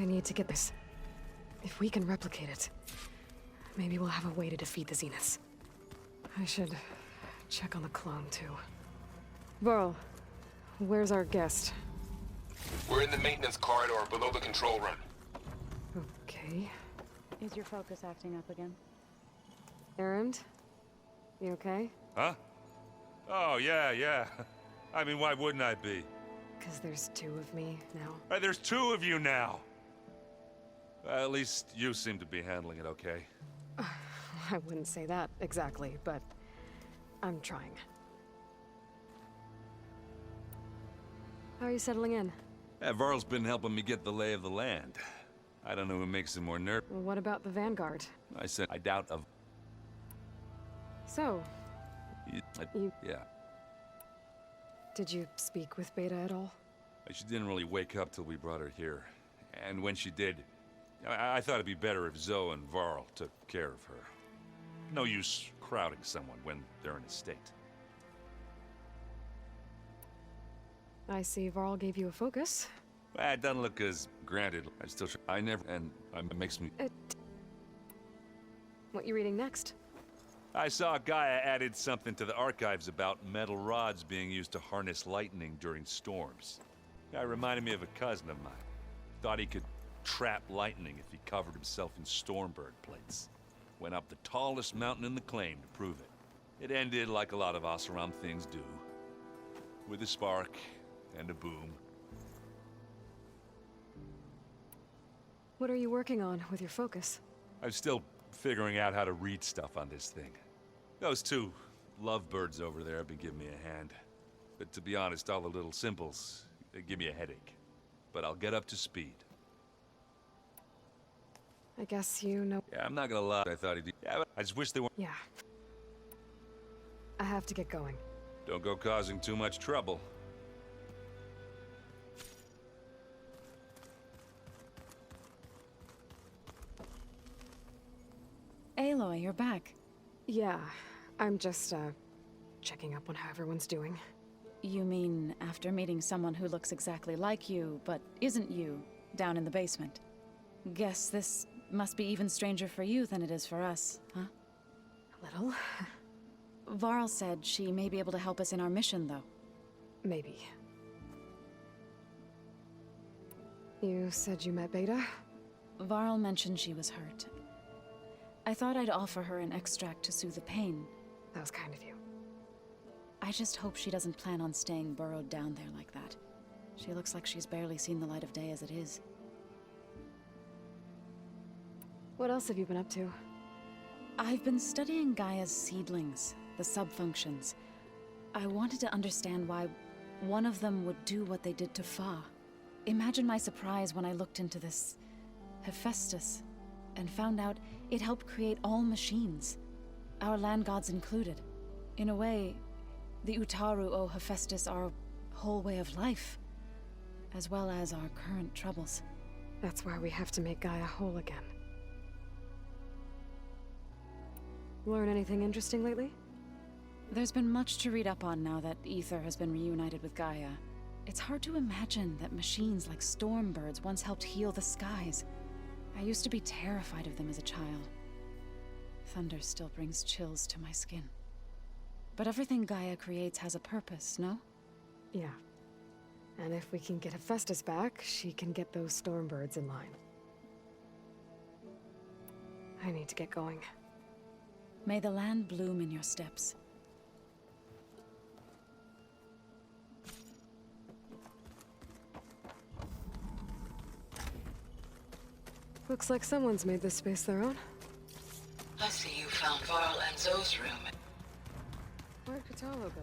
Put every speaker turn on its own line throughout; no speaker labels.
I need to get this. If we can replicate it, maybe we'll have a way to defeat the Zeniths. I should check on the clone, too. Varl, where's our guest?
We're in the maintenance corridor below the control room.
Okay.
Is your focus acting up again?
Erend? You okay?
Huh? Oh, yeah. I mean, why wouldn't I be?
Because there's two of me now.
There's two of you now! At least you seem to be handling it okay.
I wouldn't say that exactly, but I'm trying. How are you settling in?
Varl's been helping me get the lay of the land. I don't know who makes him more nervous.
Well, what about the Vanguard?
I said I doubt of...
So, you...
Yeah.
Did you speak with Beta at all?
She didn't really wake up till we brought her here. And when she did, I thought it'd be better if Zoe and Varl took care of her. No use crowding someone when they're in a state.
I see Varl gave you a focus.
Well, it doesn't look as granted. I never, and it makes me...
What you reading next?
I saw Gaia added something to the archives about metal rods being used to harness lightning during storms. Guy reminded me of a cousin of mine. Thought he could trap lightning if he covered himself in Stormbird plates. Went up the tallest mountain in the claim to prove it. It ended like a lot of Oseram things do. With a spark and a boom.
What are you working on with your focus?
I'm still figuring out how to read stuff on this thing. Those two lovebirds over there have been giving me a hand. But to be honest, all the little symbols, they give me a headache. But I'll get up to speed.
I guess you know...
Yeah, I'm not gonna lie, I thought he'd... Yeah, but I just wish they weren't...
Yeah. I have to get going.
Don't go causing too much trouble.
Aloy, you're back.
Yeah, I'm just, checking up on how everyone's doing.
You mean after meeting someone who looks exactly like you, but isn't you, down in the basement? Guess this must be even stranger for you than it is for us, huh?
A little.
Varl said she may be able to help us in our mission, though.
Maybe. You said you met Beta?
Varl mentioned she was hurt. I thought I'd offer her an extract to soothe the pain.
That was kind of you.
I just hope she doesn't plan on staying burrowed down there like that. She looks like she's barely seen the light of day as it is.
What else have you been up to?
I've been studying Gaia's seedlings, the subfunctions. I wanted to understand why one of them would do what they did to Fa. Imagine my surprise when I looked into this Hephaestus and found out it helped create all machines, our land gods included. In a way, the Utaru owe Hephaestus our whole way of life, as well as our current troubles.
That's why we have to make Gaia whole again. Learn anything interesting lately?
There's been much to read up on now that Aether has been reunited with Gaia. It's hard to imagine that machines like Stormbirds once helped heal the skies. I used to be terrified of them as a child. Thunder still brings chills to my skin. But everything Gaia creates has a purpose, no?
Yeah. And if we can get Hephaestus back, she can get those Stormbirds in line. I need to get going.
May the land bloom in your steps.
Looks like someone's made this space their own.
I see you found Varl and Zoe's room.
Where'd Kotallo go?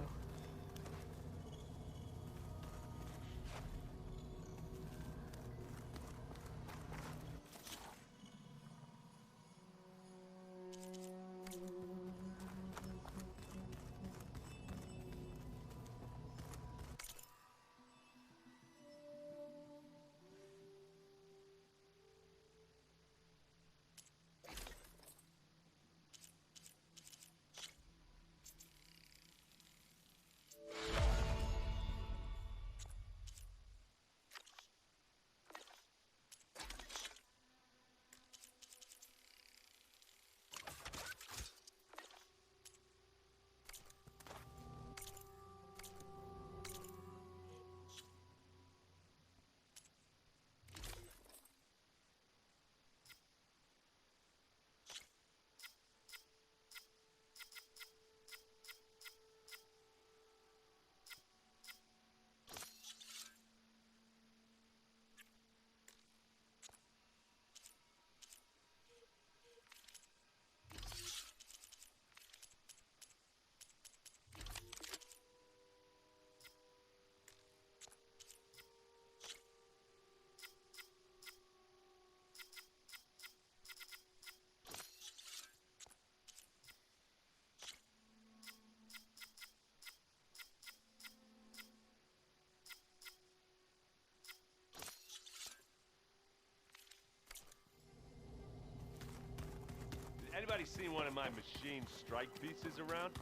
Anybody seen one of my machine strike pieces around?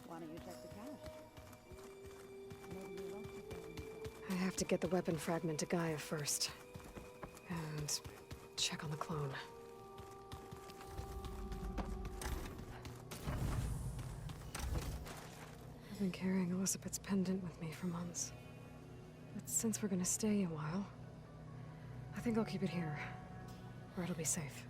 Why don't you check the cache? Maybe you left it there when you got
I have to get the weapon fragment to Gaia first. And check on the clone. I've been carrying Elizabeth's pendant with me for months. But since we're gonna stay a while, I think I'll keep it here, where it'll be safe.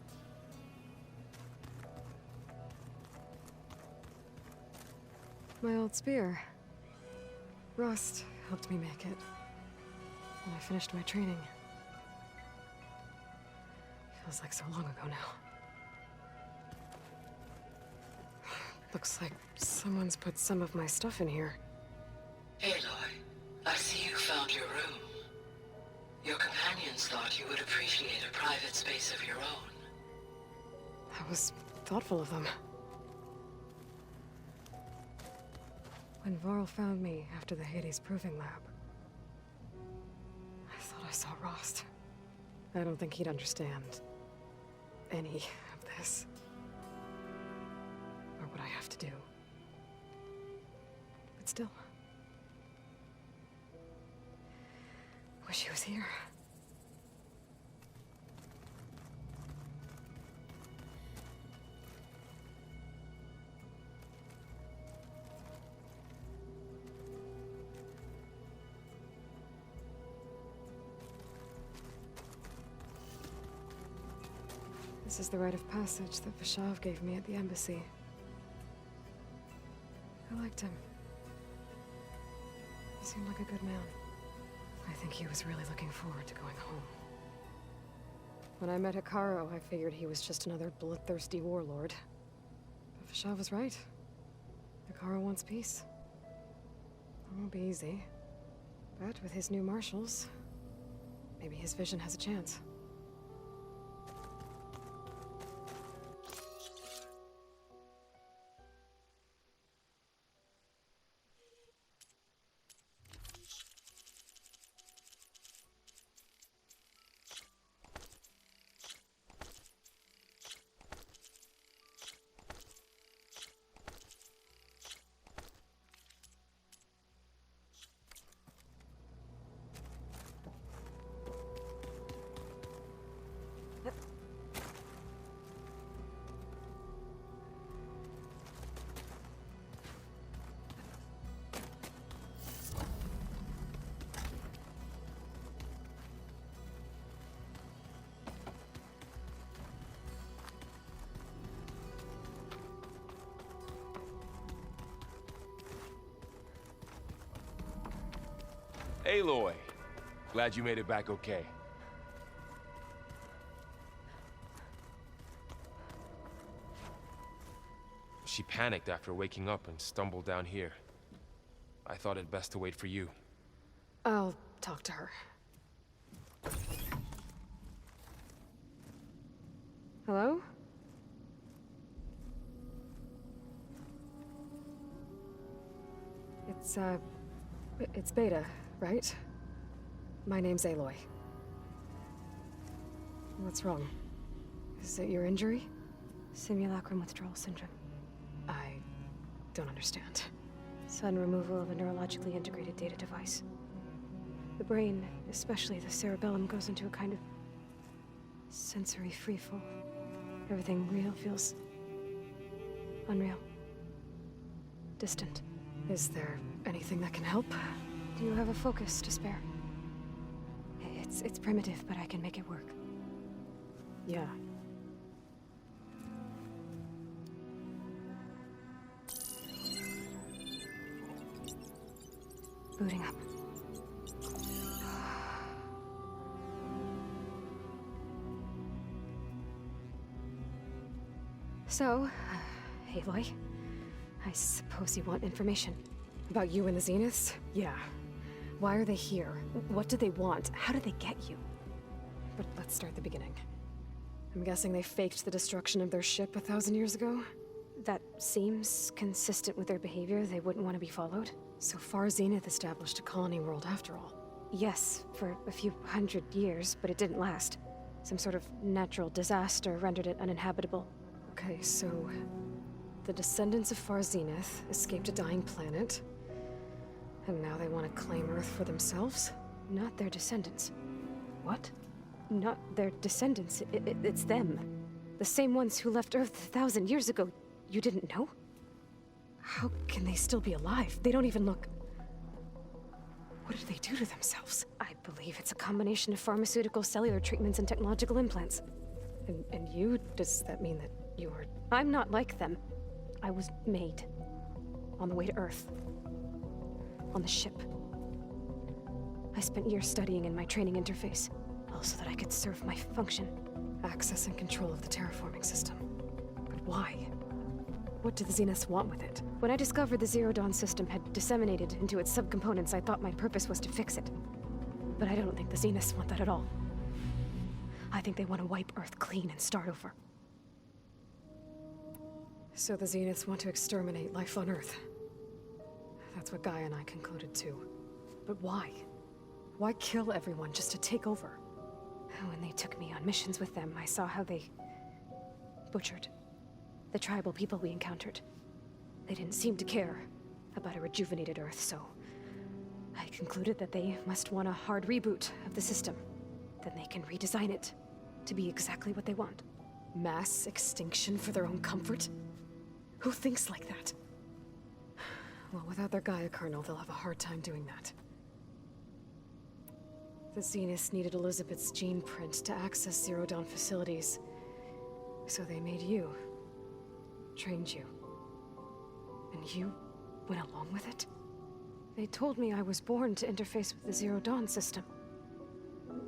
My old spear. Rust helped me make it. When I finished my training. Feels like so long ago now. Looks like someone's put some of my stuff in here.
Aloy, I see you found your room. Your companions thought you would appreciate a private space of your own.
That was thoughtful of them. When Varl found me after the Hades Proving Lab, I thought I saw Rost. I don't think he'd understand any of this. Or what I have to do. But still. Wish he was here. This is the rite of passage that Vashav gave me at the embassy. I liked him. He seemed like a good man. I think he was really looking forward to going home. When I met Hekarro, I figured he was just another bloodthirsty warlord. But Vashav was right. Hekarro wants peace. It won't be easy. But with his new marshals, maybe his vision has a chance.
Aloy, glad you made it back okay.
She panicked after waking up and stumbled down here. I thought it best to wait for you.
I'll talk to her. Hello? It's Beta, right? My name's Aloy. What's wrong? Is it your injury?
Simulacrum withdrawal syndrome.
I don't understand.
Sudden removal of a neurologically integrated data device. The brain, especially the cerebellum, goes into a kind of sensory freefall. Everything real feels unreal. Distant.
Is there anything that can help?
Do you have a focus to spare? It's primitive, but I can make it work.
Yeah.
Booting up. So, Aloy, I suppose you want information.
About you and the Zeniths? Yeah. Why are they here? What do they want? How did they get you? But let's start at the beginning. I'm guessing they faked the destruction of their ship 1,000 years ago?
That seems consistent with their behavior. They wouldn't want to be followed.
So far, Zenith established a colony world after all.
Yes, for a few hundred years, but it didn't last. Some sort of natural disaster rendered it uninhabitable.
Okay, so the descendants of Far Zenith escaped a dying planet, and now they want to claim Earth for themselves? Not their descendants. What? Not their descendants. It's them. The same ones who left Earth 1,000 years ago. You didn't know? How can they still be alive? They don't even look... What did they do to themselves? I believe it's a combination of pharmaceutical, cellular treatments, and technological implants. And you? Does that mean that you are... I'm not like them. I was made. On the way to Earth. On the ship. I spent years studying in my training interface, all so that I could serve my function. Access and control of the terraforming system. But why? What do the Zeniths want with it? When I discovered the Zero Dawn system had disseminated into its subcomponents, I thought my purpose was to fix it. But I don't think the Zeniths want that at all. I think they want to wipe Earth clean and start over. So the Zeniths want to exterminate life on Earth. That's what Gaia and I concluded too. But why? Why kill everyone just to take over? When they took me on missions with them, I saw how they butchered the tribal people we encountered. They didn't seem to care about a rejuvenated Earth, so I concluded that they must want a hard reboot of the system. Then they can redesign it to be exactly what they want. Mass extinction for their own comfort? Who thinks like that? Well, without their Gaia kernel, they'll have a hard time doing that. The Zeniths needed Elizabeth's gene print to access Zero Dawn facilities. So they made you. Trained you. And you went along with it? They told me I was born to interface with the Zero Dawn system.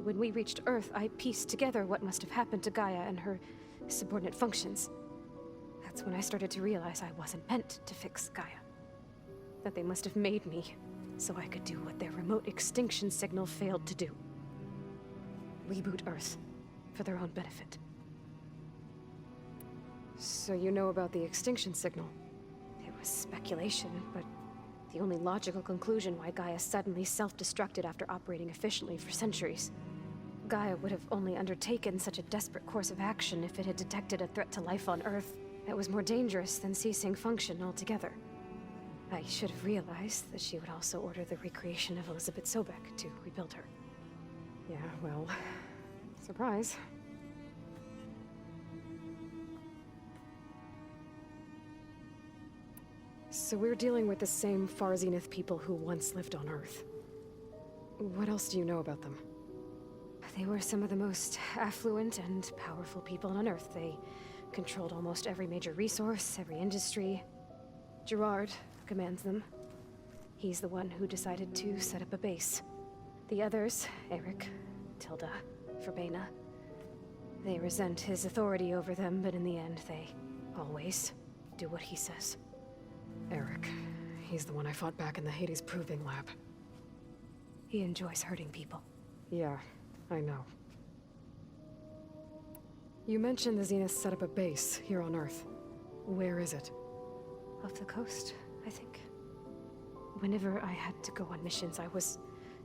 When we reached Earth, I pieced together what must have happened to Gaia and her subordinate functions. That's when I started to realize I wasn't meant to fix Gaia. That they must have made me so I could do what their remote extinction signal failed to do. Reboot Earth for their own benefit. So you know about the extinction signal? It was speculation, but the only logical conclusion why Gaia suddenly self-destructed after operating efficiently for centuries. Gaia would have only undertaken such a desperate course of action if it had detected a threat to life on Earth that was more dangerous than ceasing function altogether. I should have realized that she would also order the recreation of Elizabeth Sobek to rebuild her. Yeah, well, surprise. So we're dealing with the same Far Zenith people who once lived on Earth. What else do you know about them? They were some of the most affluent and powerful people on Earth. They controlled almost every major resource, every industry. Gerard commands them. He's the one who decided to set up a base. The others, Eric, Tilda, Verbena, they resent his authority over them, but in the end, they always do what he says. Eric, he's the one I fought back in the Hades Proving Lab. He enjoys hurting people. Yeah, I know. You mentioned the Zeniths set up a base here on Earth. Where is it? Off the coast, I think. Whenever I had to go on missions, I was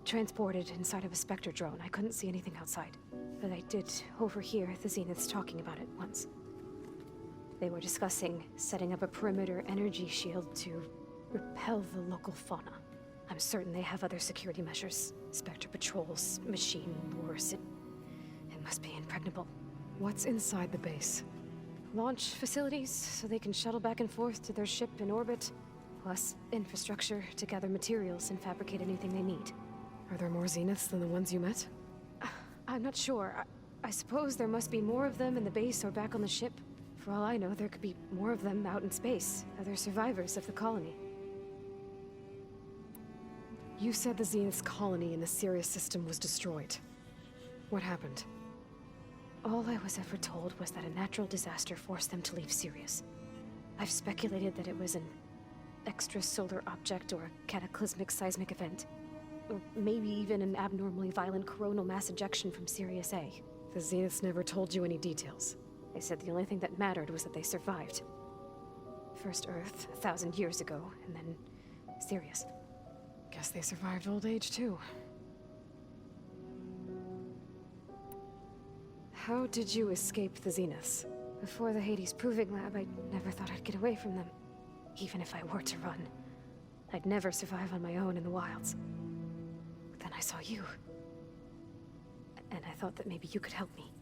transported inside of a Spectre drone. I couldn't see anything outside. But I did overhear the Zeniths talking about it once. They were discussing setting up a perimeter energy shield to repel the local fauna. I'm certain they have other security measures. Spectre patrols, machine wars. It must be impregnable. What's inside the base? Launch facilities, so they can shuttle back and forth to their ship in orbit. Plus, infrastructure to gather materials and fabricate anything they need. Are there more Zeniths than the ones you met? I'm not sure. I suppose there must be more of them in the base or back on the ship. For all I know, there could be more of them out in space, other survivors of the colony. You said the Zenith's colony in the Sirius system was destroyed. What happened? All I was ever told was that a natural disaster forced them to leave Sirius. I've speculated that it was an extrasolar object or a cataclysmic seismic event. Or maybe even an abnormally violent coronal mass ejection from Sirius A. The Zeniths never told you any details. They said the only thing that mattered was that they survived. First Earth, 1,000 years ago, and then Sirius. Guess they survived old age, too. How did you escape the Zeniths?
Before the Hades Proving Lab, I never thought I'd get away from them. Even if I were to run. I'd never survive on my own in the wilds. But then I saw you. And I thought that maybe you could help me.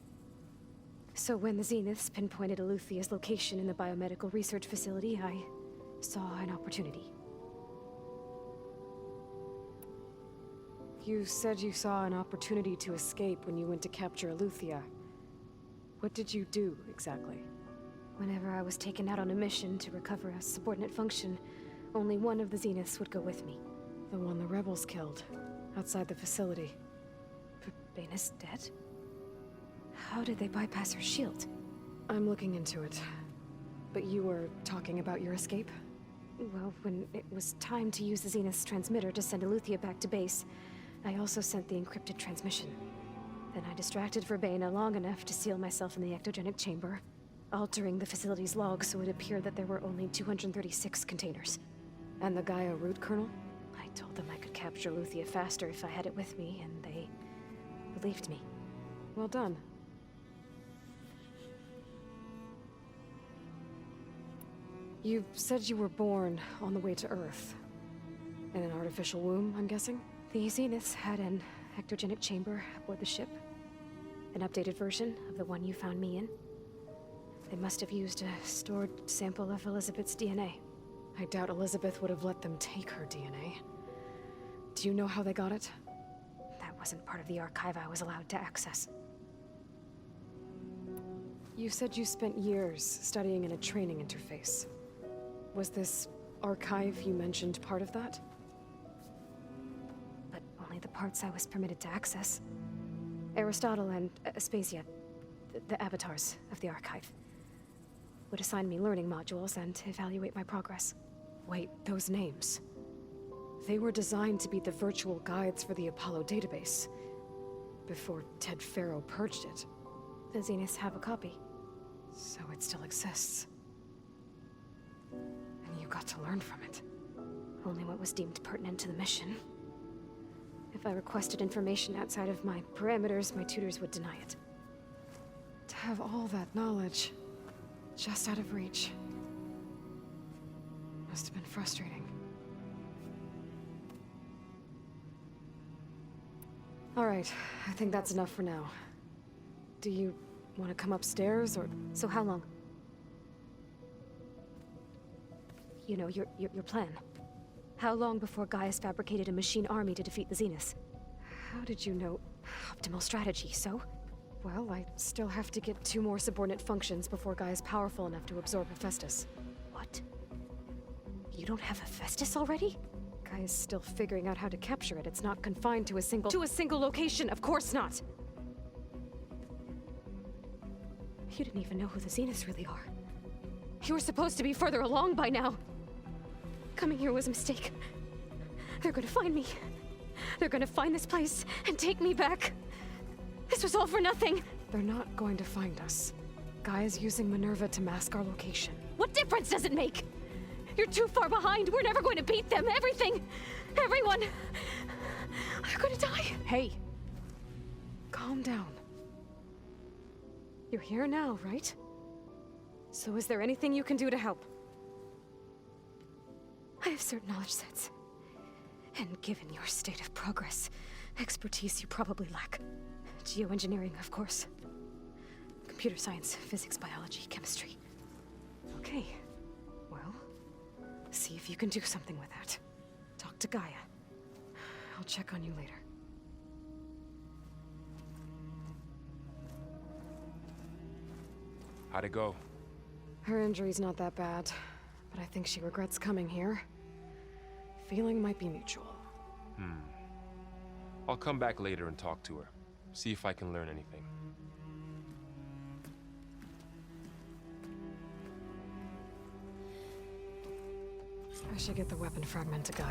So when the Zeniths pinpointed Eluthia's location in the biomedical research facility, I saw an opportunity.
You said you saw an opportunity to escape when you went to capture Eluthia. What did you do, exactly?
Whenever I was taken out on a mission to recover a subordinate function, only one of the Zeniths would go with me.
The one the rebels killed, outside the facility.
Bane is dead? How did they bypass her shield?
I'm looking into it. But you were talking about your escape?
Well, when it was time to use the Zenith's transmitter to send Eluthia back to base, I also sent the encrypted transmission. Then I distracted Verbena long enough to seal myself in the ectogenic chamber, altering the facility's log so it appeared that there were only 236 containers.
And the Gaia root kernel?
I told them I could capture Eluthia faster if I had it with me, and they believed me.
Well done. You said you were born on the way to Earth. In an artificial womb, I'm guessing?
The Zeniths had an ectogenic chamber aboard the ship. An updated version of the one you found me in. They must have used a stored sample of Elizabeth's DNA.
I doubt Elizabeth would have let them take her DNA. Do you know how they got it?
That wasn't part of the archive I was allowed to access.
You said you spent years studying in a training interface. Was this archive you mentioned part of that?
But only the parts I was permitted to access. Aristotle and Aspasia, the avatars of the archive, would assign me learning modules and evaluate my progress.
Wait, those names. They were designed to be the virtual guides for the Apollo database, before Ted Faro purged it.
The Zeniths have a copy.
So it still exists. And you got to learn from it.
Only what was deemed pertinent to the mission. If I requested information outside of my parameters, my tutors would deny it.
To have all that knowledge, just out of reach, must have been frustrating. All right, I think that's enough for now. Do you want to come upstairs, or...?
So how long? You know, your plan. How long before Gaius fabricated a machine army to defeat the Zeniths?
How did you know?
Optimal strategy, so?
Well, I still have to get 2 more subordinate functions before Gaia's powerful enough to absorb Hephaestus.
What? You don't have Hephaestus already?
Gaia's still figuring out how to capture it. It's not confined to a single...
To a single location, of course not! You didn't even know who the Zeniths really are. You were supposed to be further along by now. Coming here was a mistake. They're gonna find me. They're gonna find this place and take me back. This was all for nothing.
They're not going to find us. Gaia's using Minerva to mask our location.
What difference does it make? You're too far behind. We're never going to beat them. Everything, everyone, are gonna die.
Hey! Calm down. You're here now, right? So is there anything you can do to help?
I have certain knowledge sets. And given your state of progress, expertise you probably lack. Geoengineering, of course. Computer science, physics, biology, chemistry.
Okay. Well, see if you can do something with that. Talk to Gaia. I'll check on you later.
How'd it go?
Her injury's not that bad, but I think she regrets coming here. Feeling might be mutual.
I'll come back later and talk to her. See if I can learn anything.
I should get the weapon fragment to Gaia.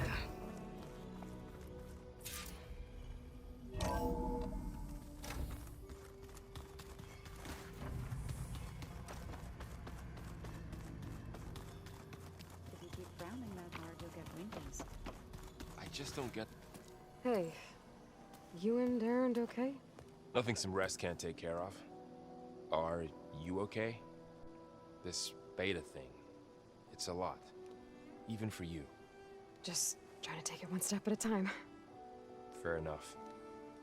If you keep frowning that hard, you'll get wrinkles.
I just don't get...
Hey, you and Erend okay?
Nothing some rest can't take care of. Are you okay? This beta thing, it's a lot. Even for you.
Just trying to take it one step at a time.
Fair enough.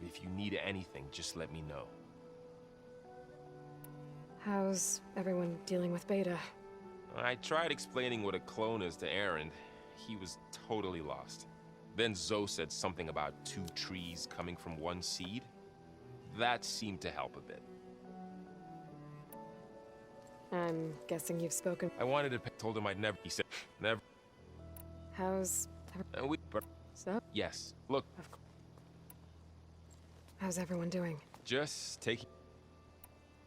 If you need anything, just let me know.
How's everyone dealing with Beta?
I tried explaining what a clone is to Aaron. He was totally lost. Then Zoe said something about 2 trees coming from 1 seed. That seemed to help a bit.
I'm guessing you've spoken.
I wanted to told him I'd never. He said, never.
How's...
And we.
So?
Yes. Look,
How's everyone doing?
just taking.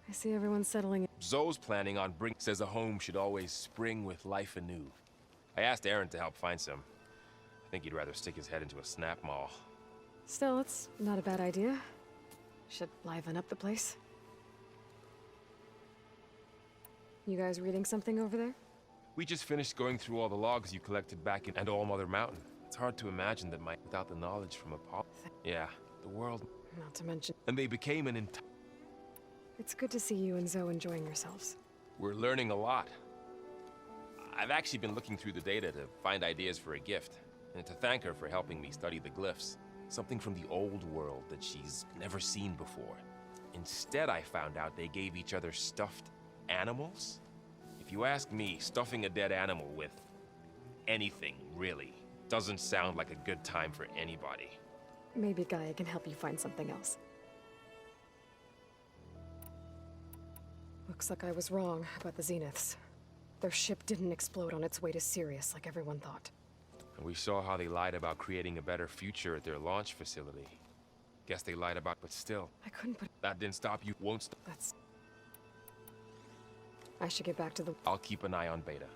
I see everyone settling in.
Zoe's planning on bring. Says a home should always spring with life anew. I asked Aaron to help find some. I think he'd rather stick his head into a snap mall.
Still, it's not a bad idea. Should liven up the place. You guys reading something over there?
We just finished going through all the logs you collected back in and All Mother Mountain. It's hard to imagine that without the knowledge from Apollo. Yeah, the world.
Not to mention...
And they became an entire.
It's good to see you and Zoe enjoying yourselves.
We're learning a lot. I've actually been looking through the data to find ideas for a gift, and to thank her for helping me study the glyphs. Something from the old world that she's never seen before. Instead, I found out they gave each other stuffed animals. If you ask me, stuffing a dead animal with anything, really, doesn't sound like a good time for anybody.
Maybe Gaia can help you find something else. Looks like I was wrong about the Zeniths. Their ship didn't explode on its way to Sirius like everyone thought.
And we saw how they lied about creating a better future at their launch facility. Guess they lied about, but still.
I couldn't put...
That didn't stop you, won't stop.
That's... I should get back to the...
I'll keep an eye on Beta.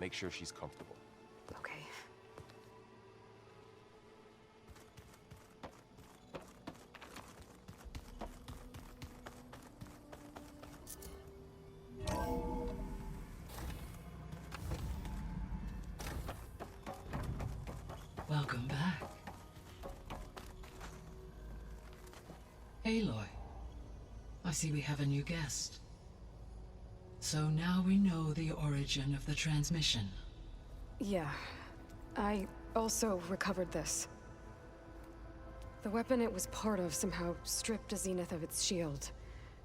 Make sure she's comfortable.
Okay.
Welcome back. Aloy, I see we have a new guest. So now we know the origin of the transmission.
Yeah. I also recovered this. The weapon it was part of somehow stripped a Zenith of its shield,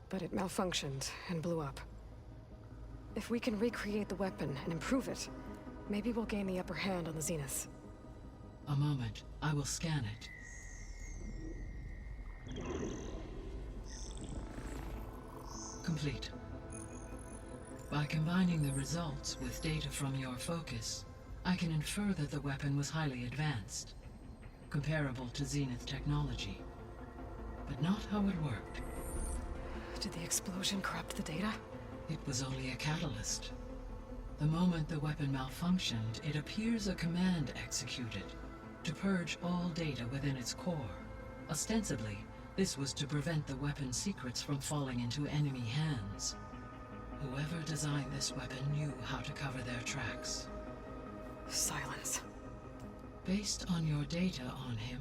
but it malfunctioned and blew up. If we can recreate the weapon and improve it, maybe we'll gain the upper hand on the Zeniths.
A moment, I will scan it. Complete. By combining the results with data from your focus, I can infer that the weapon was highly advanced, comparable to Zenith technology, but not how it worked.
Did the explosion corrupt the data?
It was only a catalyst. The moment the weapon malfunctioned, it appears a command executed to purge all data within its core. Ostensibly, this was to prevent the weapon's secrets from falling into enemy hands. Whoever designed this weapon knew how to cover their tracks.
Silence.
Based on your data on him,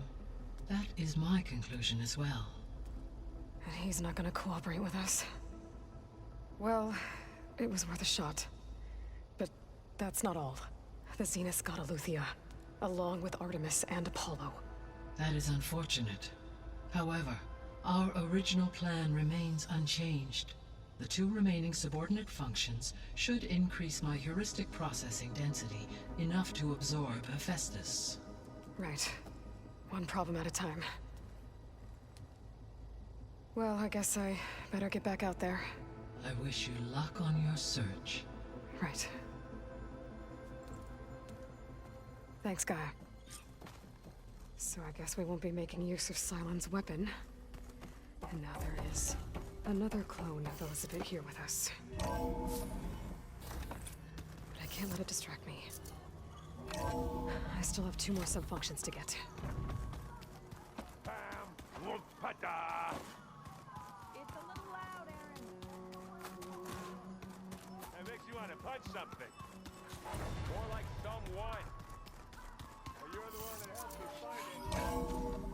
that is my conclusion as well.
And he's not gonna cooperate with us. Well, it was worth a shot. But that's not all. The Zeniths got Eleuthia, along with Artemis and Apollo.
That is unfortunate. However, our original plan remains unchanged. The 2 remaining subordinate functions should increase my heuristic processing density enough to absorb Hephaestus.
Right. One problem at a time. Well, I guess I better get back out there.
I wish you luck on your search.
Right. Thanks, Gaia. So I guess we won't be making use of Cylon's weapon. And now there is another clone of Elizabeth here with us. But I can't let it distract me. I still have 2 more subfunctions to get.
Bam! Whoop-a-da!
It's a little loud, Aaron.
That makes you want to punch something. More like someone. Well, you're the one that helped me find it.